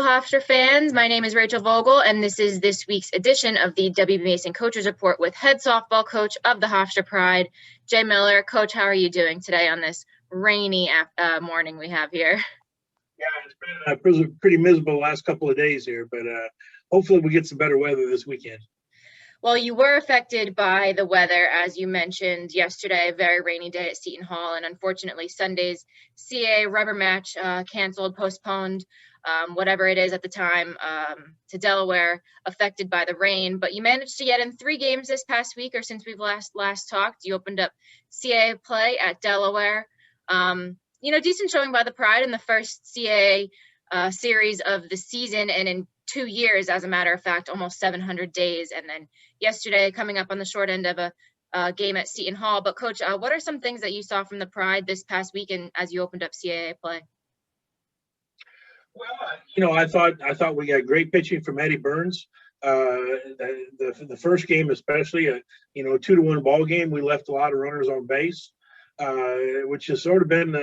Hofstra fans. My name is Rachel Vogel, and this is this week's edition of the WB Mason Coaches Report with head softball coach of the Hofstra Pride, Jay Miller. Coach, how are you doing today on this rainy morning we have here? Yeah, it's been pretty miserable the last couple of days here, but hopefully we get some better weather this weekend. Well, you were affected by the weather, as you mentioned yesterday, a very rainy day at Seton Hall, and unfortunately Sunday's CAA rubber match canceled, postponed, whatever it is at the time, to Delaware, affected by the rain. But you managed to get in 3 games this past week, or since we've last talked. You opened up CAA play at Delaware. Decent showing by the Pride in the first CAA series of the season, and in 2 years, as a matter of fact, almost 700 days. And then yesterday, coming up on the short end of a game at Seton Hall. But Coach, what are some things that you saw from the Pride this past weekend as you opened up CAA play? Well, I thought we got great pitching from Eddie Burns. The first game, especially, 2-1 ball game, we left a lot of runners on base, which has sort of been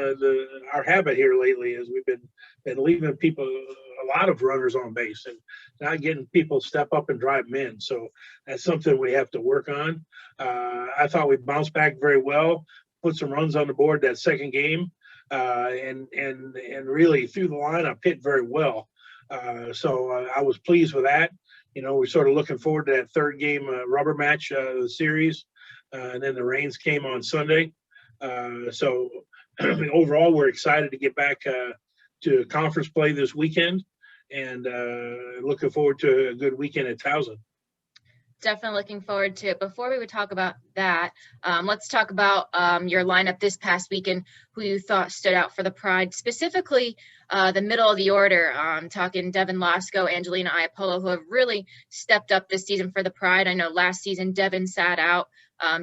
our habit here lately, as we've been leaving people a lot of runners on base and not getting people step up and drive them in. So that's something we have to work on. I thought we bounced back very well, put some runs on the board that second game, and really through the lineup hit very well. So I was pleased with that. We're sort of looking forward to that third game rubber match of the series, and then the rains came on Sunday. So overall, we're excited to get back to conference play this weekend, and looking forward to a good weekend at Towson. Definitely looking forward to it. Before we would talk about that, let's talk about your lineup this past weekend, who you thought stood out for the Pride, specifically the middle of the order. Talking Devin Lasco, Angelina Iapolo, who have really stepped up this season for the Pride. I know last season Devin sat out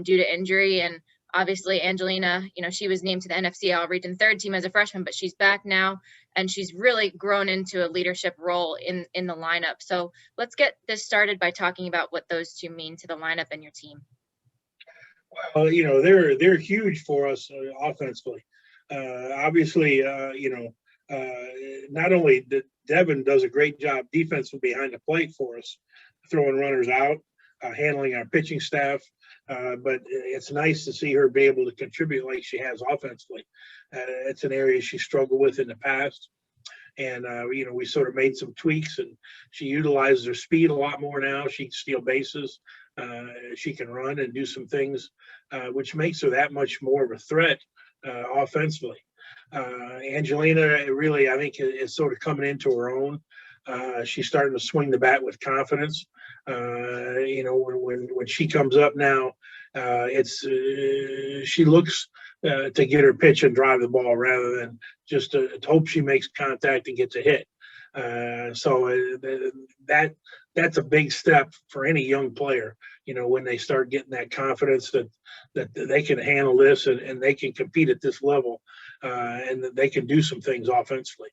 due to injury, and obviously Angelina, she was named to the NFCL Region 3rd team as a freshman, but she's back now, and she's really grown into a leadership role in the lineup. So let's get this started by talking about what those two mean to the lineup and your team. Well, they're huge for us offensively. Obviously, not only did Devin does a great job defensively behind the plate for us, throwing runners out, handling our pitching staff, but it's nice to see her be able to contribute like she has offensively. It's an area she struggled with in the past, and we sort of made some tweaks, and she utilizes her speed a lot more now. She can steal bases, she can run and do some things, which makes her that much more of a threat offensively. Angelina really, I think, is sort of coming into her own. She's starting to swing the bat with confidence. When she comes up now, she looks to get her pitch and drive the ball rather than just to hope she makes contact and gets a hit. So that's a big step for any young player, when they start getting that confidence that they can handle this and they can compete at this level, and that they can do some things offensively.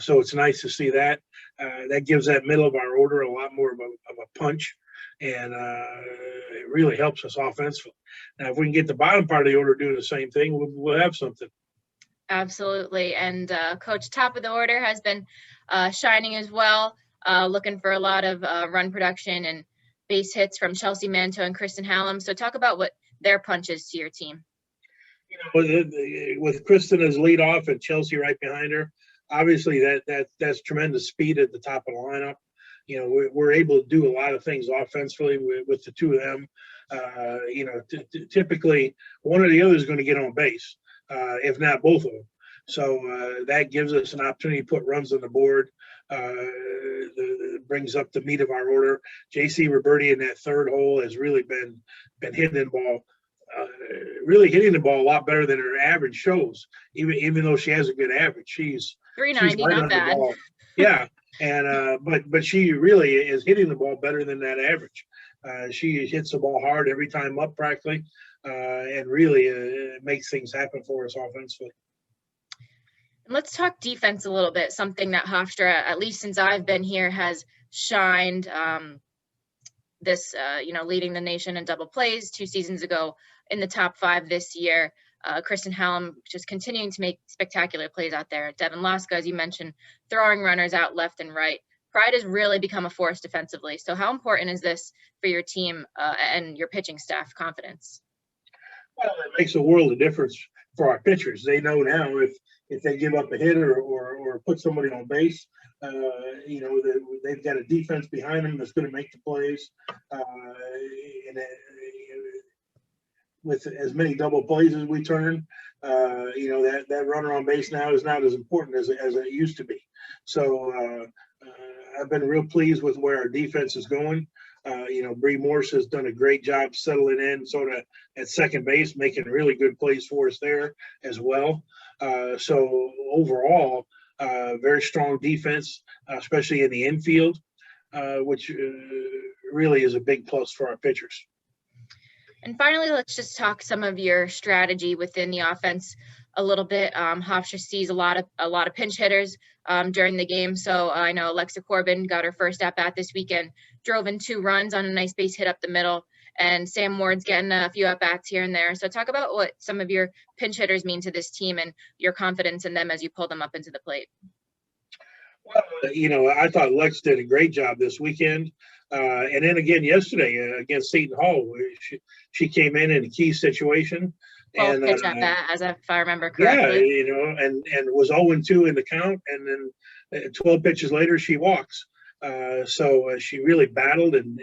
So it's nice to see that. That gives that middle of our order a lot more of a punch, and it really helps us offensively. Now, if we can get the bottom part of the order doing the same thing, we'll have something. Absolutely. And Coach, top of the order has been shining as well, looking for a lot of run production and base hits from Chelsea Manto and Kristen Hallam. So talk about what their punch is to your team. With Kristen as lead off and Chelsea right behind her, obviously that's tremendous speed at the top of the lineup. We're able to do a lot of things offensively with the two of them. Typically one or the other is going to get on base, if not both of them. So that gives us an opportunity to put runs on the board. Brings up the meat of our order. JC Roberti in that third hole has really been hitting the ball. Really hitting the ball a lot better than her average shows, even though she has a good average. She's 390, right not bad. Yeah, and but she really is hitting the ball better than that average. She hits the ball hard every time up practically, and really makes things happen for us offensively. Let's talk defense a little bit, something that Hofstra, at least since I've been here, has shined. Leading the nation in double plays 2 seasons ago, in the top 5 this year. Kristen Hallam just continuing to make spectacular plays out there. Devin Laska, as you mentioned, throwing runners out left and right. Pride has really become a force defensively. So how important is this for your team and your pitching staff confidence? Well, it makes a world of difference for our pitchers. They know now if they give up a hit or put somebody on base, they've got a defense behind them that's going to make the plays. With as many double plays as we turn, that runner on base now is not as important as it used to be. So I've been real pleased with where our defense is going. Bree Morse has done a great job settling in sort of at second base, making really good plays for us there as well. So overall, very strong defense, especially in the infield, which really is a big plus for our pitchers. And finally, let's just talk some of your strategy within the offense a little bit. Hofstra sees a lot of pinch hitters during the game. So I know Alexa Corbin got her first at bat this weekend, drove in 2 runs on a nice base hit up the middle, and Sam Ward's getting a few at bats here and there. So talk about what some of your pinch hitters mean to this team and your confidence in them as you pull them up into the plate. Well, I thought Lex did a great job this weekend. And then again yesterday against Seton Hall, she came in a key situation. And pitch at bat, if I remember correctly. Yeah, and was 0-2 in the count, and then 12 pitches later she walks. So she really battled and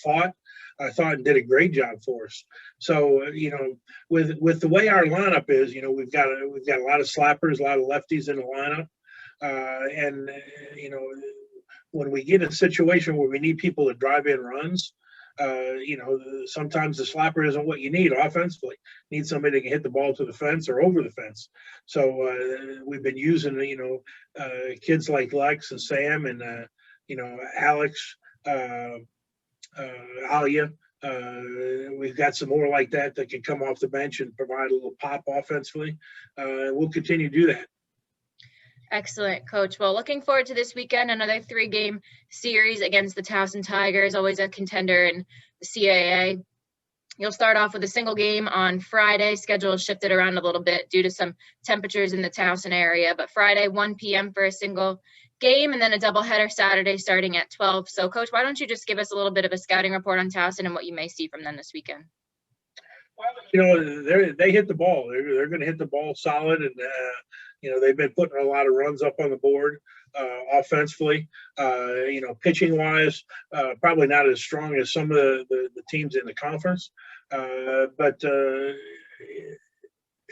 fought. I thought and did a great job for us. So with the way our lineup is, we've got a lot of slappers, a lot of lefties in the lineup, when we get a situation where we need people to drive in runs, sometimes the slapper isn't what you need offensively. You need somebody that can hit the ball to the fence or over the fence. So we've been using, kids like Lex and Sam and, Alex, Alia. We've got some more like that can come off the bench and provide a little pop offensively. We'll continue to do that. Excellent, Coach. Well, looking forward to this weekend, another 3-game series against the Towson Tigers, always a contender in the CAA. You'll start off with a single game on Friday. Schedule is shifted around a little bit due to some temperatures in the Towson area, but Friday, 1 p.m. for a single game, and then a doubleheader Saturday starting at 12. So, Coach, why don't you just give us a little bit of a scouting report on Towson and what you may see from them this weekend? Well, they hit the ball. They're going to hit the ball solid, and they've been putting a lot of runs up on the board offensively. Pitching wise, probably not as strong as some of the teams in the conference, but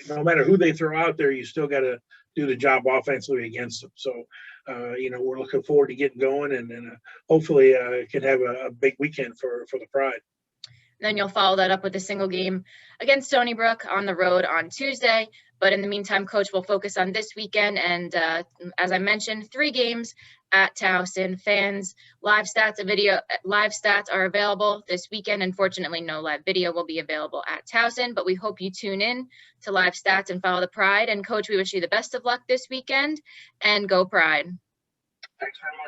no matter who they throw out there, you still got to do the job offensively against them. So we're looking forward to getting going, and hopefully can have a big weekend for the Pride. Then you'll follow that up with a single game against Stony Brook on the road on Tuesday. But in the meantime, Coach, will focus on this weekend. And as I mentioned, 3 games at Towson. Fans, live stats are available this weekend. Unfortunately, no live video will be available at Towson, but we hope you tune in to live stats and follow the Pride. And Coach, we wish you the best of luck this weekend, and go Pride. Thanks very much.